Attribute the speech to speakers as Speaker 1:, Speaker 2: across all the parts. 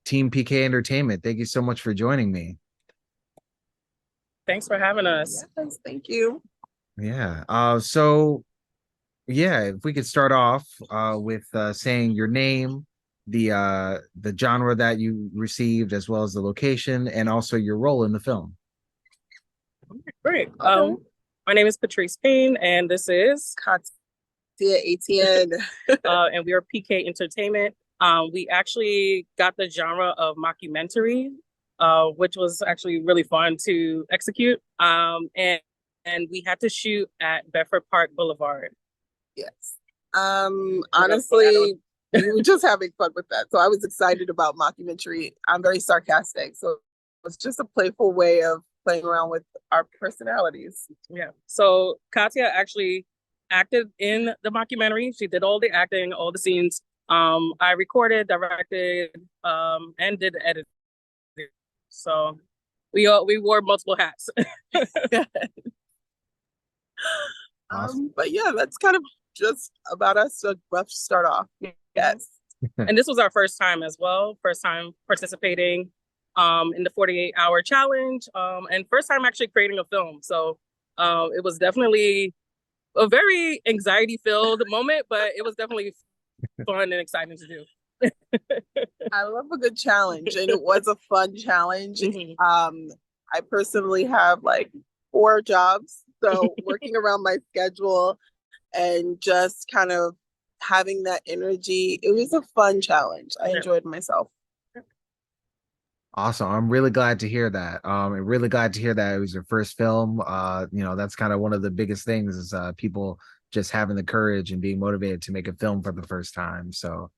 Speaker 1: Team PK Entertainment. Thank you so much for joining me.
Speaker 2: Thanks for having us.
Speaker 3: Yes, thank you.
Speaker 1: Yeah. So yeah, if we could start off with saying your name, the genre that you received, as well as the location, and also your role in the film.
Speaker 2: Great.
Speaker 3: Okay.
Speaker 2: My name is Patrice Payne, and this is
Speaker 3: Katia ATN.
Speaker 2: and we are PK Entertainment. We actually got the genre of mockumentary, which was actually really fun to execute. And we had to shoot at Bedford Park Boulevard.
Speaker 3: Yes. Honestly, we were just having fun with that. So I was excited about mockumentary. I'm very sarcastic. So it's just a playful way of playing around with our personalities.
Speaker 2: Yeah. So Katya actually acted in the mockumentary. She did all the acting, all the scenes. I recorded, directed, and did editing. So we wore multiple hats.
Speaker 1: Awesome.
Speaker 3: But yeah, that's kind of just about us. A rough start off. Yes.
Speaker 2: And this was our first time as well. First time participating in the 48-hour challenge, and first time actually creating a film. So it was definitely a very anxiety-filled moment, but it was definitely fun and exciting to do.
Speaker 3: I love a good challenge, and it was a fun challenge. I personally have like 4 jobs, so working around my schedule and just kind of having that energy, it was a fun challenge. I enjoyed myself.
Speaker 1: Awesome. I'm really glad to hear that. I'm really glad to hear that it was your first film. That's kind of one of the biggest things is people just having the courage and being motivated to make a film for the first time. So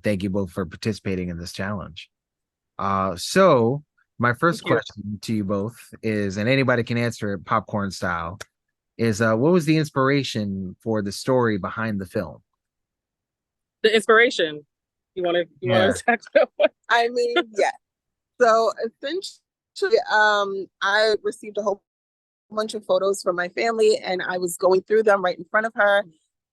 Speaker 1: thank you both for participating in this challenge. So my first question to you both is, and anybody can answer it popcorn style, is what was the inspiration for the story behind the film?
Speaker 2: The inspiration. You want to talk about?
Speaker 3: I mean, yeah. So essentially, I received a whole bunch of photos from my family, and I was going through them right in front of her,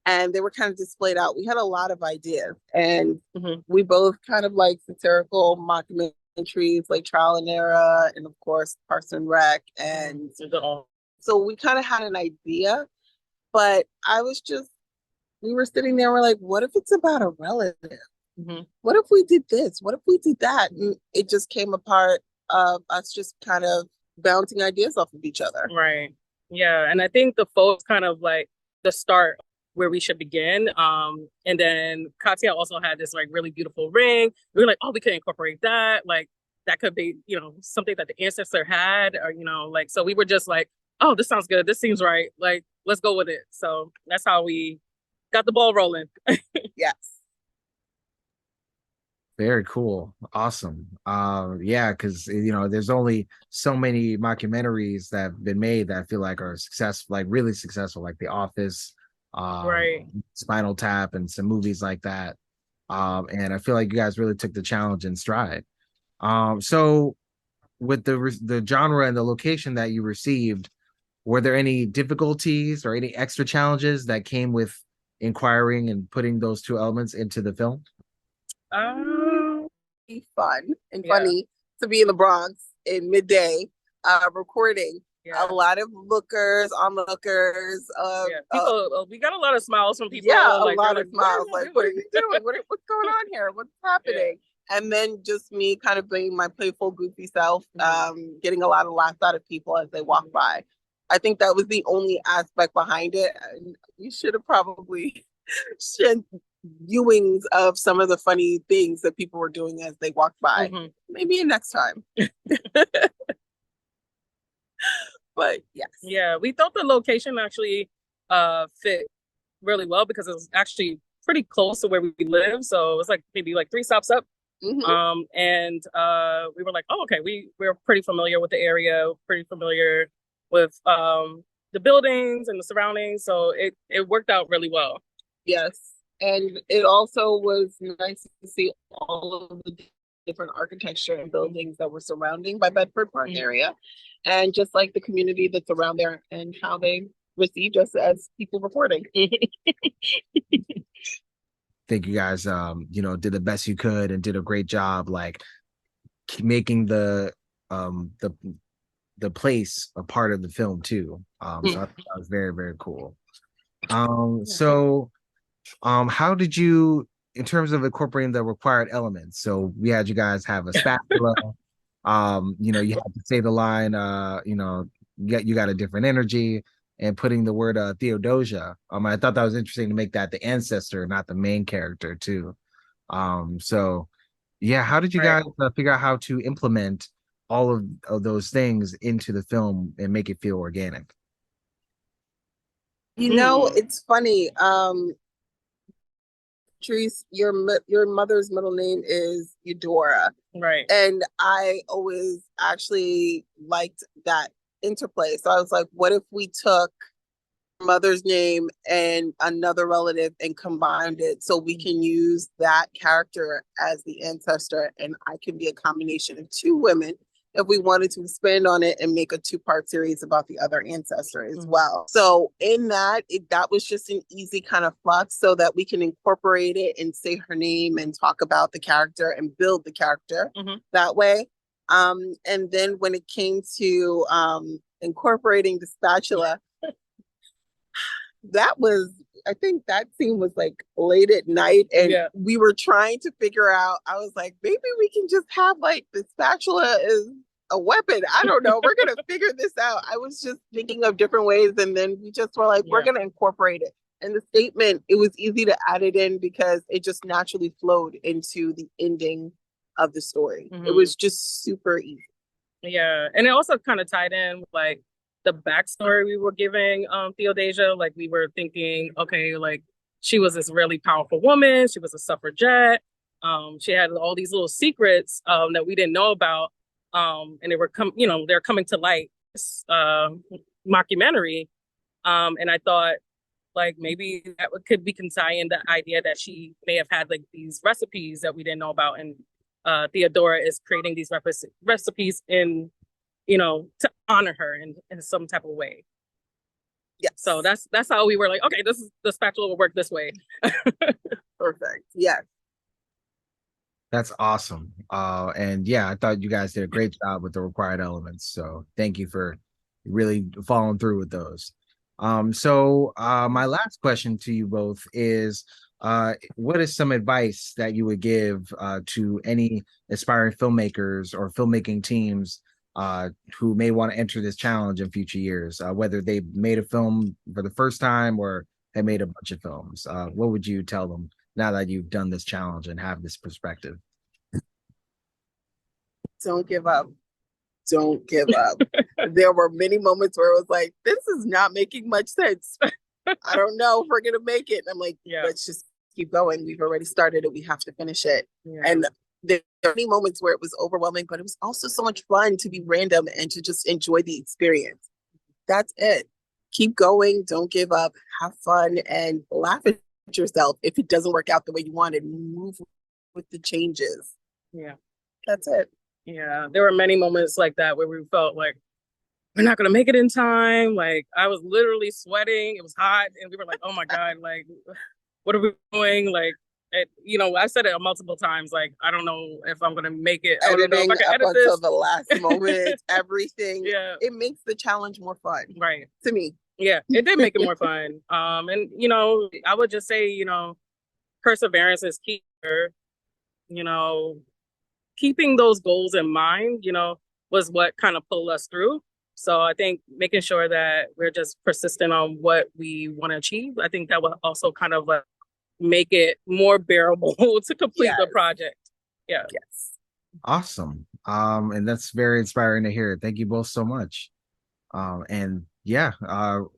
Speaker 3: and they were kind of displayed out. We had a lot of ideas, and we both kind of like satirical mockumentaries, like Trial and Error, and of course Parks and Rec, and so we kind of had an idea, but we were sitting there, we're like, what if it's about a relative? What if we did this? What if we did that? And it just came apart of us just kind of bouncing ideas off of each other.
Speaker 2: Right. Yeah. And I think the photos kind of like the start where we should begin. And then Katya also had this like really beautiful ring. We were like, oh, we could incorporate that. Like that could be, something that the ancestor had, or, like, so we were just like, oh, this sounds good. This seems right. Like, let's go with it. So that's how we got the ball rolling.
Speaker 3: Yes.
Speaker 1: Very cool. Awesome. Yeah, because there's only so many mockumentaries that have been made that I feel like are successful, like really successful, like The Office,
Speaker 2: right.
Speaker 1: Spinal Tap, and some movies like that. And I feel like you guys really took the challenge in stride. So with the genre and the location that you received, were there any difficulties or any extra challenges that came with inquiring and putting those two elements into the film?
Speaker 3: Fun and funny to be in the Bronx in midday recording. A lot of onlookers.
Speaker 2: People, we got a lot of smiles from people.
Speaker 3: Yeah, a lot of smiles. Like, what are you doing? What's going on here? What's happening? And then just me kind of being my playful, goofy self, getting a lot of laughs out of people as they walk by. I think that was the only aspect behind it. You should have probably sent viewings of some of the funny things that people were doing as they walked by. Maybe next time. But yes.
Speaker 2: Yeah, we thought the location actually fit really well because it was actually pretty close to where we live. So it was like maybe like 3 stops up. And we were like, oh, okay, we're pretty familiar with the area, pretty familiar with the buildings and the surroundings. So it worked out really well.
Speaker 3: Yes. And it also was nice to see all of the different architecture and buildings that were surrounding by Bedford Park area, and just like the community that's around there and how they received us as people reporting.
Speaker 1: Think you guys did the best you could and did a great job like making um the the place a part of the film too. So I thought that was very, very cool. So how did you, in terms of incorporating the required elements? So we had you guys have a spatula. You have to say the line, you got a different energy, and putting the word Theodosia. I thought that was interesting to make that the ancestor, not the main character, too. So yeah, how did you
Speaker 2: Right.
Speaker 1: guys figure out how to implement all of those things into the film and make it feel organic?
Speaker 3: It's funny. Patrice, your mother's middle name is Eudora.
Speaker 2: Right.
Speaker 3: And I always actually liked that interplay. So I was like, what if we took mother's name and another relative and combined it so we can use that character as the ancestor and I can be a combination of two women if we wanted to expand on it and make a two-part series about the other ancestor as well. So in that, that was just an easy kind of flux so that we can incorporate it and say her name and talk about the character and build the character that way. And then when it came to incorporating the spatula, that was, I think that scene was like late at night and we were trying to figure out, I was like, maybe we can just have like the spatula is a weapon. I don't know. We're going to figure this out. I was just thinking of different ways. And then we just were like, we're going to incorporate it. And the statement, it was easy to add it in because it just naturally flowed into the ending of the story. It was just super easy.
Speaker 2: Yeah. And it also kind of tied in like the backstory we were giving Theodosia. Like we were thinking, okay, like she was this really powerful woman. She was a suffragette. She had all these little secrets that we didn't know about. And they were they're coming to light. This mockumentary. And I thought like maybe that could be consigning the idea that she may have had like these recipes that we didn't know about, and Theodora is creating these recipes in to honor her in some type of way.
Speaker 3: Yeah.
Speaker 2: So that's how we were like, okay, this is the spatula will work this way.
Speaker 3: Perfect. Yeah.
Speaker 1: That's awesome. And yeah, I thought you guys did a great job with the required elements. So thank you for really following through with those. So my last question to you both is what is some advice that you would give to any aspiring filmmakers or filmmaking teams who may want to enter this challenge in future years, whether they made a film for the first time or have made a bunch of films? What would you tell them now that you've done this challenge and have this perspective?
Speaker 3: Don't give up. Don't give up. There were many moments where it was like, this is not making much sense. I don't know if we're going to make it. And I'm like, let's just keep going. We've already started it. We have to finish it. Yeah. And there are many moments where it was overwhelming, but it was also so much fun to be random and to just enjoy the experience. That's it. Keep going. Don't give up. Have fun and laugh at yourself if it doesn't work out the way you wanted. Move with the changes.
Speaker 2: Yeah.
Speaker 3: That's it.
Speaker 2: Yeah. There were many moments like that where we felt like we're not going to make it in time. Like I was literally sweating. It was hot. And we were like, oh my God, like, what are we doing? Like, I said it multiple times. Like, I don't know if I'm going to make it. I don't know if I can edit
Speaker 3: up until the last moment, everything. Yeah. It makes the challenge more fun.
Speaker 2: Right.
Speaker 3: To me.
Speaker 2: Yeah, it did make it more fun. And, I would just say, perseverance is key. Keeping those goals in mind, was what kind of pulled us through. So I think making sure that we're just persistent on what we want to achieve, I think that will also kind of like make it more bearable to complete the project. Yeah.
Speaker 3: Yes.
Speaker 1: Awesome. And that's very inspiring to hear. Thank you both so much. And yeah,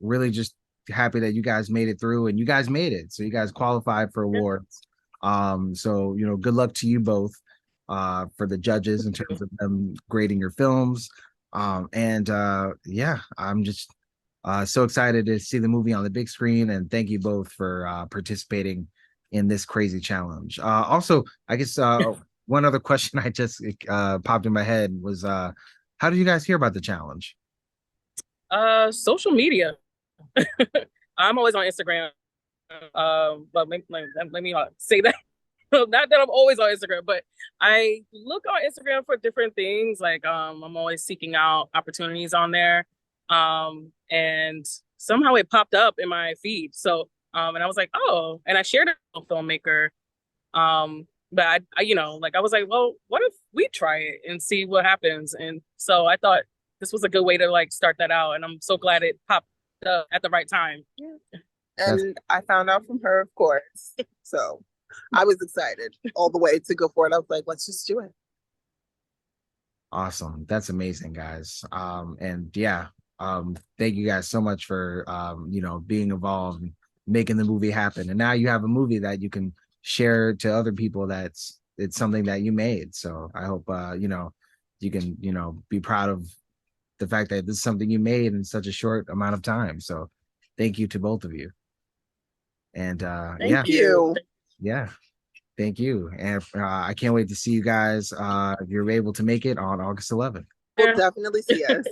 Speaker 1: really just happy that you guys made it through and you guys made it. So you guys qualified for awards. So, good luck to you both for the judges in terms of them grading your films. Yeah, I'm just so excited to see the movie on the big screen, and thank you both for participating in this crazy challenge. Also, I guess one other question I just popped in my head was how did you guys hear about the challenge?
Speaker 2: Social media. I'm always on Instagram. But let me say that. Not that I'm always on Instagram, but I look on Instagram for different things. Like I'm always seeking out opportunities on there. And somehow it popped up in my feed. So and I was like, oh, and I shared it with a filmmaker. But I was like, well, what if we try it and see what happens? And so I thought this was a good way to like start that out. And I'm so glad it popped up at the right time.
Speaker 3: Yeah.
Speaker 1: That's
Speaker 3: And I found out from her, of course. So I was excited all the way to go for it. I was like, let's just do it.
Speaker 1: awesome. That's amazing, guys. And yeah, thank you guys so much for being involved and making the movie happen. And now you have a movie that you can share to other people it's something that you made. So I hope you can, be proud of the fact that this is something you made in such a short amount of time. So thank you to both of you. And yeah,
Speaker 3: Thank you.
Speaker 1: yeah. Thank you. And I can't wait to see you guys if you're able to make it on August 11th.
Speaker 3: We'll definitely see us.